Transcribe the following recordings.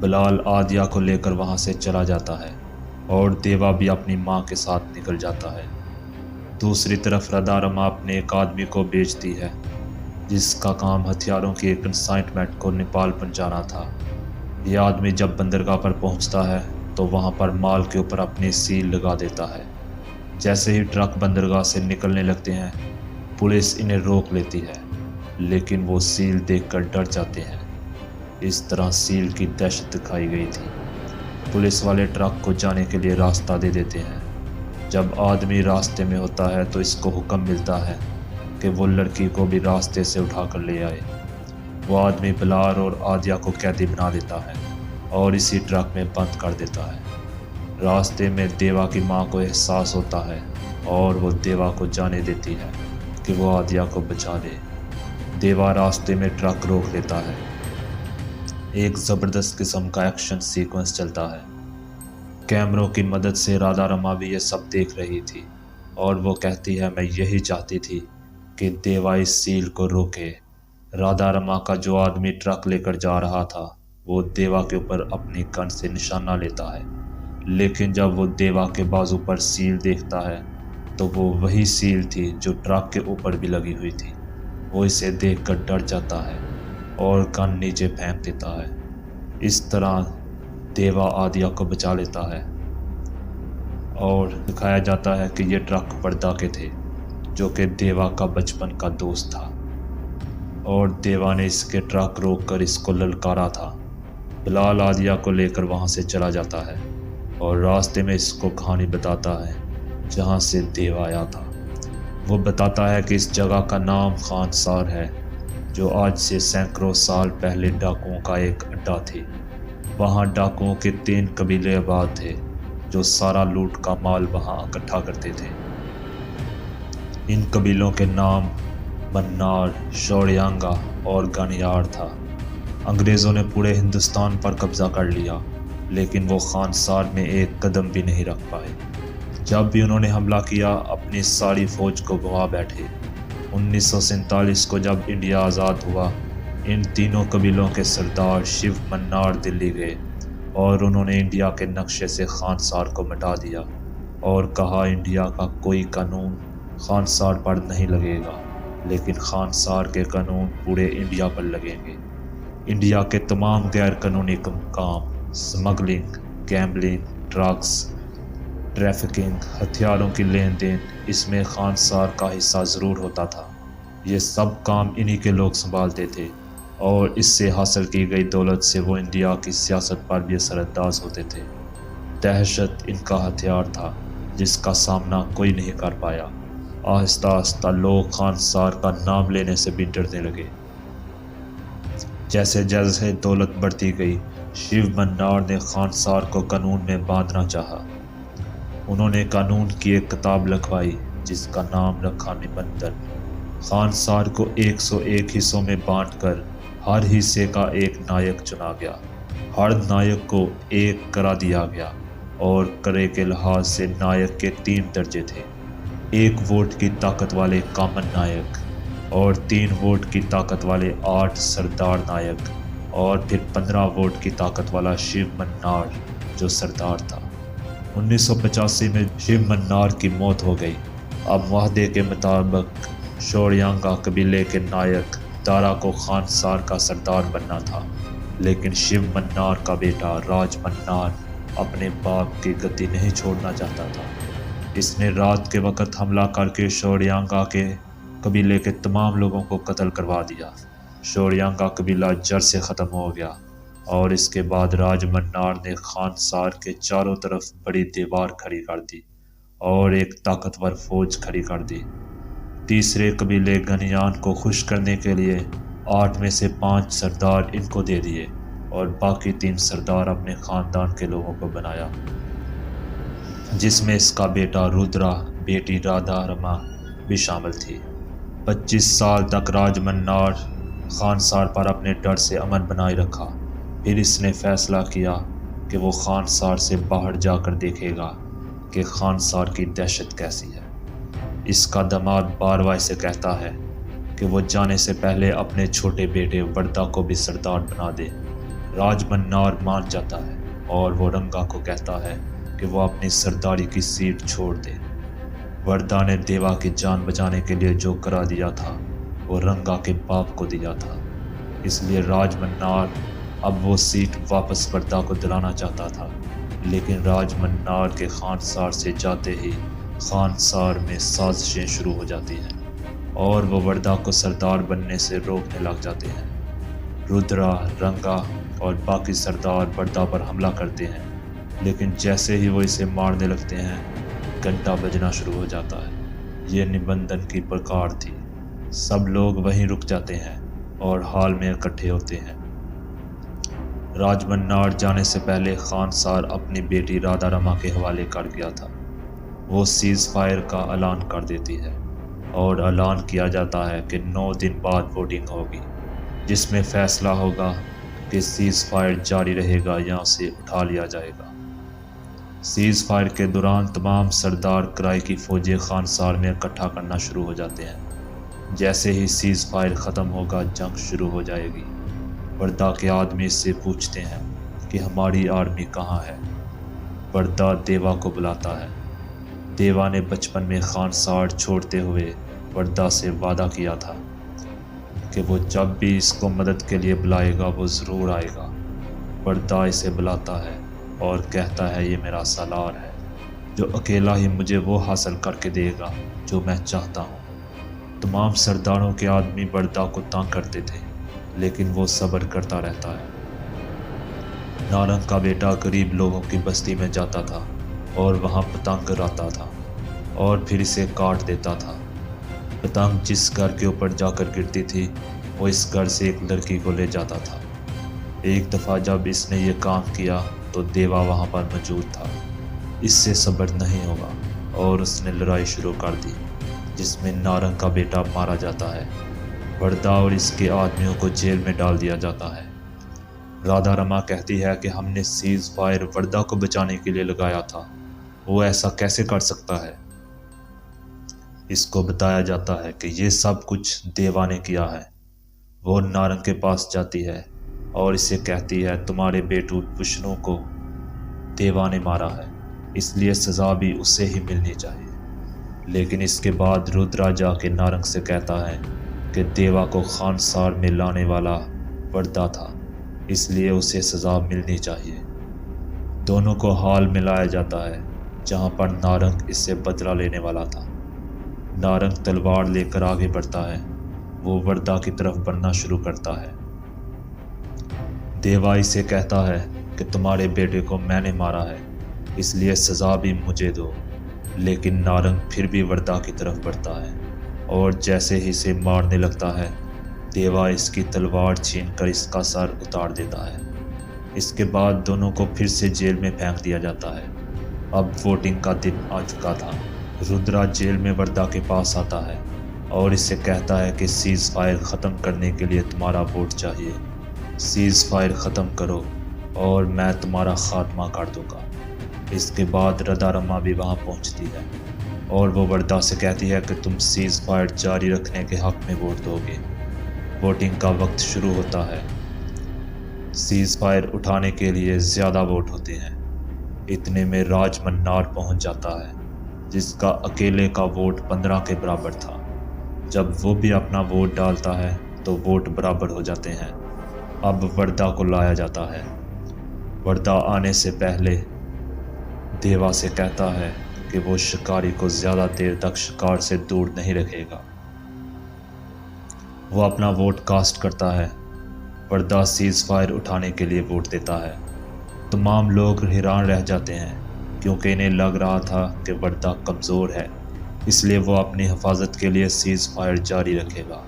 بلال عادیہ کو لے کر وہاں سے چلا جاتا ہے اور دیوا بھی اپنی ماں کے ساتھ نکل جاتا ہے۔ دوسری طرف رادارما اپنے ایک آدمی کو بیچتی ہے جس کا کام ہتھیاروں کی ایک کنسائنمنٹ کو نیپال پہنچانا تھا۔ یہ آدمی جب بندرگاہ پر پہنچتا ہے تو وہاں پر مال کے اوپر اپنی سیل لگا دیتا ہے۔ جیسے ہی ٹرک بندرگاہ سے نکلنے لگتے ہیں پولیس انہیں روک لیتی ہے، لیکن وہ سیل دیکھ کر ڈر جاتے ہیں۔ اس طرح سیل کی دہشت دکھائی گئی تھی۔ پولیس والے ٹرک کو جانے کے لیے راستہ دے دیتے ہیں۔ جب آدمی راستے میں ہوتا ہے تو اس کو حکم ملتا ہے کہ وہ لڑکی کو بھی راستے سے اٹھا کر لے آئے۔ وہ آدمی بلال اور عادیہ کو قیدی بنا دیتا ہے اور اسی ٹرک میں بند کر دیتا ہے۔ راستے میں دیوا کی ماں کو احساس ہوتا ہے اور وہ دیوا کو جانے دیتی ہے کہ وہ عادیہ کو بچا لے۔ دیوا راستے میں ٹرک روک لیتا ہے۔ ایک زبردست قسم کا ایکشن سیکوینس چلتا ہے۔ کیمروں کی مدد سے رادارما بھی یہ سب دیکھ رہی تھی اور وہ کہتی ہے میں یہی چاہتی تھی کہ دیوا اس سیل کو روکے۔ رادارما کا جو آدمی ٹرک لے کر جا رہا تھا وہ دیوا کے اوپر اپنی گن سے نشانہ لیتا ہے، لیکن جب وہ دیوا کے بازو پر سیل دیکھتا ہے تو وہ وہی سیل تھی جو ٹرک کے اوپر بھی لگی ہوئی تھی۔ وہ اسے دیکھ کر ڈر جاتا ہے اور گن نیچے پھینک دیتا ہے۔ اس طرح دیوا عادیہ کو بچا لیتا ہے اور دکھایا جاتا ہے کہ یہ ٹرک وردھا کے تھے جو کہ دیوا کا بچپن کا دوست تھا اور دیوا نے اس کے ٹرک روک کر اس کو للکارا تھا۔ بلال عادیہ کو لے کر وہاں سے چلا جاتا ہے اور راستے میں اس کو کہانی بتاتا ہے جہاں سے دیوا آیا تھا۔ وہ بتاتا ہے کہ اس جگہ کا نام خانسار ہے جو آج سے سینکڑوں سال پہلے ڈاکوؤں کا ایک اڈا تھی۔ وہاں ڈاکوؤں کے 3 قبیلے آباد تھے جو سارا لوٹ کا مال وہاں اکٹھا کرتے تھے۔ ان قبیلوں کے نام منار، شوریانگا اور گانیار تھا۔ انگریزوں نے پورے ہندوستان پر قبضہ کر لیا لیکن وہ خانسار میں ایک قدم بھی نہیں رکھ پائے۔ جب بھی انہوں نے حملہ کیا اپنی ساری فوج کو گنوا بیٹھے۔ 1947 کو جب انڈیا آزاد ہوا ان تینوں قبیلوں کے سردار شیو منار دلی گئے اور انہوں نے انڈیا کے نقشے سے خانسار کو مٹا دیا اور کہا انڈیا کا کوئی قانون خانسار پر نہیں لگے گا لیکن خانسار کے قانون پورے انڈیا پر لگیں گے۔ انڈیا کے تمام غیر قانونی کام، سمگلنگ، گیمبلنگ، ڈرگز، ٹریفکنگ، ہتھیاروں کی لین دین، اس میں خانسار کا حصہ ضرور ہوتا تھا۔ یہ سب کام انہی کے لوگ سنبھالتے تھے اور اس سے حاصل کی گئی دولت سے وہ انڈیا کی سیاست پر بھی اثر انداز ہوتے تھے۔ دہشت ان کا ہتھیار تھا جس کا سامنا کوئی نہیں کر پایا۔ آہستہ آہستہ لوگ خانسار کا نام لینے سے بھی ڈرنے لگے۔ جیسے جیسے دولت بڑھتی گئی شیو منار نے خانسار کو قانون میں باندھنا چاہا۔ انہوں نے قانون کی ایک کتاب لکھوائی جس کا نام رکھا نبندن۔ خانسار کو 101 حصوں میں بانٹ کر ہر حصے کا ایک نائک چنا گیا۔ ہر نائک کو ایک کرہ دیا گیا اور کرے کے لحاظ سے نائک کے 3 درجے تھے۔ 1 ووٹ کی طاقت والے کامن نائک اور 3 ووٹ کی طاقت والے 8 سردار نائک اور پھر 15 ووٹ کی طاقت والا شیو منار جو سردار تھا۔ 1985 میں شیو منار کی موت ہو گئی۔ اب معاہدے کے مطابق شوریانگا قبیلے کے نائک دارا کو خانسار کا سردار بننا تھا، لیکن شیو منار کا بیٹا راج منار اپنے باپ کی گدی نہیں چھوڑنا چاہتا تھا۔ اس نے رات کے وقت حملہ کر کے شوریانگا کے قبیلے کے تمام لوگوں کو قتل کروا دیا۔ شوریانگا قبیلہ جڑ سے ختم ہو گیا اور اس کے بعد راج منار نے خانسار کے چاروں طرف بڑی دیوار کھڑی کر دی اور ایک طاقتور فوج کھڑی کر دی۔ تیسرے قبیلے گنیان کو خوش کرنے کے لیے 8 میں سے 5 سردار ان کو دے دیے اور باقی 3 سردار اپنے خاندان کے لوگوں کو بنایا، جس میں اس کا بیٹا رودرا، بیٹی رادارما بھی شامل تھی۔ 25 سال تک راج منار خانسار پر اپنے ڈر سے امن بنائے رکھا۔ پھر اس نے فیصلہ کیا کہ وہ خانسار سے باہر جا کر دیکھے گا کہ خانسار کی دہشت کیسی ہے۔ اس کا داماد باروائی سے کہتا ہے کہ وہ جانے سے پہلے اپنے چھوٹے بیٹے وردھا کو بھی سردار بنا دے۔ راج منار مان جاتا ہے اور وہ رنگا کو کہتا ہے کہ وہ اپنی سرداری کی سیٹ چھوڑ دے۔ وردھا نے دیوا کی جان بچانے کے لیے جو کرا دیا تھا وہ رنگا کے باپ کو دیا تھا، اس لیے راج منار اب وہ سیٹ واپس وردھا کو دلانا چاہتا تھا، لیکن راج منار کے خانسار سے جاتے ہی خانسار میں سازشیں شروع ہو جاتی ہیں اور وہ وردھا کو سردار بننے سے روکنے لگ جاتے ہیں۔ رودرا، رنگا اور باقی سردار وردھا پر حملہ کرتے ہیں، لیکن جیسے ہی وہ اسے مارنے لگتے ہیں گھنٹا بجنا شروع ہو جاتا ہے۔ یہ نبندن کی پکار تھی۔ سب لوگ وہیں رک جاتے ہیں اور ہال میں اکٹھے ہوتے ہیں۔ راج منار جانے سے پہلے خانسار اپنی بیٹی رادھا رما کے حوالے کر گیا تھا۔ وہ سیز فائر کا اعلان کر دیتی ہے اور اعلان کیا جاتا ہے کہ 9 دن بعد ووٹنگ ہوگی، جس میں فیصلہ ہوگا کہ سیز فائر جاری رہے گا یا اسے اٹھا لیا جائے گا۔ سیز فائر کے دوران تمام سردار کرائے کی فوجیں خانسار میں اکٹھا کرنا شروع ہو جاتے ہیں۔ جیسے ہی سیز فائر ختم ہوگا جنگ شروع ہو جائے گی۔ وردھا کے آدمی اس سے پوچھتے ہیں کہ ہماری آرمی کہاں ہے۔ وردھا دیوا کو بلاتا ہے۔ دیوا نے بچپن میں خانسار چھوڑتے ہوئے وردھا سے وعدہ کیا تھا کہ وہ جب بھی اس کو مدد کے لیے بلائے گا وہ ضرور آئے گا۔ وردھا اسے بلاتا ہے اور کہتا ہے یہ میرا سالار ہے جو اکیلا ہی مجھے وہ حاصل کر کے دے گا جو میں چاہتا ہوں۔ تمام سرداروں کے آدمی وردھا کو تنگ کرتے تھے، لیکن وہ صبر کرتا رہتا ہے۔ نارنگ کا بیٹا غریب لوگوں کی بستی میں جاتا تھا اور وہاں پتنگ اڑاتا تھا اور پھر اسے کاٹ دیتا تھا۔ پتنگ جس گھر کے اوپر جا کر گرتی تھی وہ اس گھر سے ایک لڑکی کو لے جاتا تھا۔ ایک دفعہ جب اس نے یہ کام کیا تو دیوا وہاں پر موجود تھا۔ اس سے صبر نہیں ہوگا اور اس نے لڑائی شروع کر دی جس میں نارنگ کا بیٹا مارا جاتا ہے۔ وردھا اور اس کے آدمیوں کو جیل میں ڈال دیا جاتا ہے۔ رادھا رما کہتی ہے کہ ہم نے سیز فائر وردھا کو بچانے کے لیے لگایا تھا، وہ ایسا کیسے کر سکتا ہے؟ اس کو بتایا جاتا ہے کہ یہ سب کچھ دیوا نے کیا ہے۔ وہ نارنگ کے پاس جاتی ہے اور اسے کہتی ہے تمہارے بیٹو وشنو کو دیوا نے مارا ہے، اس لیے سزا بھی اسے ہی ملنی چاہیے۔ لیکن اس کے بعد رودرا جا کے نارنگ سے کہتا ہے کہ دیوا کو خانسار میں لانے والا وردھا تھا، اس لیے اسے سزا ملنی چاہیے۔ دونوں کو ہال میں لایا جاتا ہے جہاں پر نارنگ اس سے بدلہ لینے والا تھا۔ نارنگ تلوار لے کر آگے بڑھتا ہے، وہ وردھا کی طرف بڑھنا شروع کرتا ہے۔ دیوا اسے کہتا ہے کہ تمہارے بیٹے کو میں نے مارا ہے، اس لیے سزا بھی مجھے دو، لیکن نارنگ پھر بھی وردھا کی طرف بڑھتا ہے اور جیسے ہی اسے مارنے لگتا ہے دیوا اس کی تلوار چھین کر اس کا سر اتار دیتا ہے۔ اس کے بعد دونوں کو پھر سے جیل میں پھینک دیا جاتا ہے۔ اب ووٹنگ کا دن آ چکا تھا۔ رودرا جیل میں وردھا کے پاس آتا ہے اور اسے کہتا ہے کہ سیز فائر ختم کرنے کے لیے تمہارا ووٹ چاہیے۔ سیز فائر ختم کرو اور میں تمہارا خاتمہ کر دوں گا۔ اس کے بعد رادھا رما بھی وہاں پہنچتی ہے اور وہ وردھا سے کہتی ہے کہ تم سیز فائر جاری رکھنے کے حق میں ووٹ دو گے۔ ووٹنگ کا وقت شروع ہوتا ہے۔ سیز فائر اٹھانے کے لیے زیادہ ووٹ ہوتے ہیں۔ اتنے میں راج منار پہنچ جاتا ہے جس کا اکیلے کا ووٹ 15 کے برابر تھا۔ جب وہ بھی اپنا ووٹ ڈالتا ہے تو ووٹ برابر ہو جاتے ہیں۔ اب وردھا کو لایا جاتا ہے۔ وردھا آنے سے پہلے دیوا سے کہتا ہے کہ وہ شکاری کو زیادہ دیر تک شکار سے دور نہیں رکھے گا۔ وہ اپنا ووٹ کاسٹ کرتا ہے۔ وردھا سیز فائر اٹھانے کے لیے ووٹ دیتا ہے۔ تمام لوگ حیران رہ جاتے ہیں کیونکہ انہیں لگ رہا تھا کہ وردھا کمزور ہے، اس لیے وہ اپنی حفاظت کے لیے سیز فائر جاری رکھے گا۔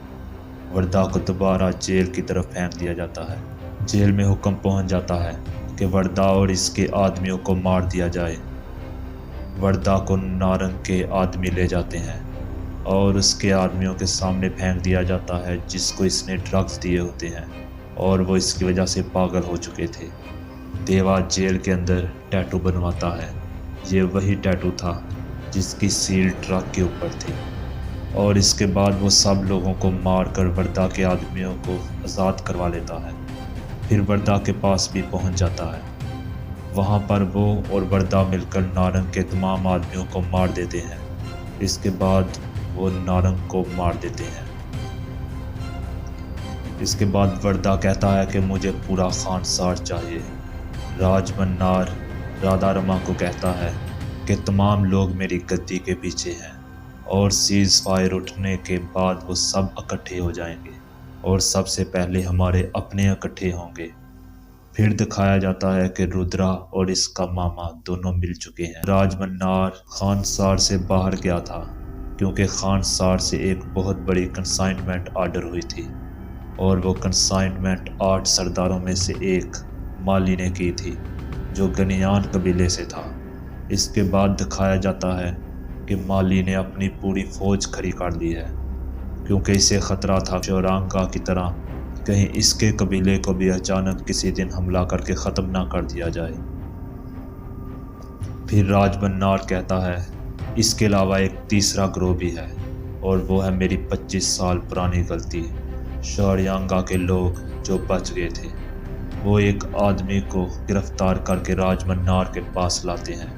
وردھا کو دوبارہ جیل کی طرف پھینک دیا جاتا ہے۔ جیل میں حکم پہنچ جاتا ہے کہ وردھا اور اس کے آدمیوں کو مار دیا جائے۔ وردھا کو نارنگ کے آدمی لے جاتے ہیں اور اس کے آدمیوں کے سامنے پھینک دیا جاتا ہے جس کو اس نے ڈرگز دیے ہوتے ہیں اور وہ اس کی وجہ سے پاگل ہو چکے تھے۔ دیوا جیل کے اندر ٹیٹو بنواتا ہے۔ یہ وہی ٹیٹو تھا جس کی سیل ٹرک کے اوپر تھی، اور اس کے بعد وہ سب لوگوں کو مار کر وردھا کے آدمیوں کو آزاد کروا لیتا ہے۔ پھر وردہ کے پاس بھی پہنچ جاتا ہے۔ وہاں پر وہ اور وردہ مل کر نارنگ کے تمام آدمیوں کو مار دیتے ہیں۔ اس کے بعد وہ نارنگ کو مار دیتے ہیں۔ اس کے بعد وردہ کہتا ہے کہ مجھے پورا خانسار چاہیے۔ راج منار رادھا رما کو کہتا ہے کہ تمام لوگ میری گدی کے پیچھے ہیں اور سیز فائر اٹھنے کے بعد وہ سب اکٹھے ہو جائیں گے اور سب سے پہلے ہمارے اپنے اکٹھے ہوں گے۔ پھر دکھایا جاتا ہے کہ رودرا اور اس کا ماما دونوں مل چکے ہیں۔ راج منار خانسار سے باہر گیا تھا کیونکہ خانسار سے ایک بہت بڑی کنسائنمنٹ آرڈر ہوئی تھی اور وہ کنسائنمنٹ 8 سرداروں میں سے ایک مالی نے کی تھی جو گنیان قبیلے سے تھا۔ اس کے بعد دکھایا جاتا ہے کہ مالی نے اپنی پوری فوج کھڑی کر دی ہے کیونکہ اسے خطرہ تھا شورانگا کی طرح کہیں اس کے قبیلے کو بھی اچانک کسی دن حملہ کر کے ختم نہ کر دیا جائے۔ پھر راج منار کہتا ہے اس کے علاوہ ایک تیسرا گروہ بھی ہے اور وہ ہے میری 25 سال پرانی غلطی۔ شورانگا کے لوگ جو بچ گئے تھے وہ ایک آدمی کو گرفتار کر کے راج منار کے پاس لاتے ہیں۔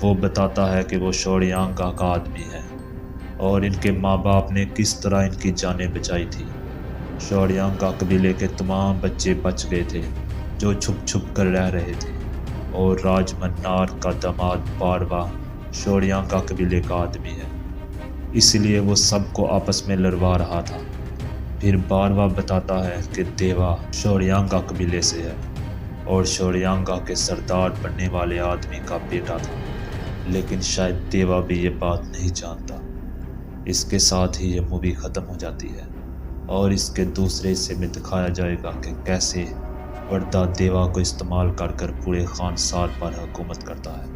وہ بتاتا ہے کہ وہ شورانگا کا آدمی ہے اور ان کے ماں باپ نے کس طرح ان کی جانیں بچائی تھی۔ شورانگا قبیلے کے تمام بچے بچ گئے تھے جو چھپ چھپ کر رہ رہے تھے اور راج منار کا داماد باروا شورانگا قبیلے کا آدمی ہے، اس لیے وہ سب کو آپس میں لڑوا رہا تھا۔ پھر باروا بتاتا ہے کہ دیوا شورانگا قبیلے سے ہے اور شورانگا کے سردار بننے والے آدمی کا بیٹا تھا، لیکن شاید دیوا بھی یہ بات نہیں جانتا۔ اس کے ساتھ ہی یہ مووی ختم ہو جاتی ہے اور اس کے دوسرے حصے میں دکھایا جائے گا کہ کیسے وردہ دیوا کو استعمال کر کر پورے خانسار پر حکومت کرتا ہے۔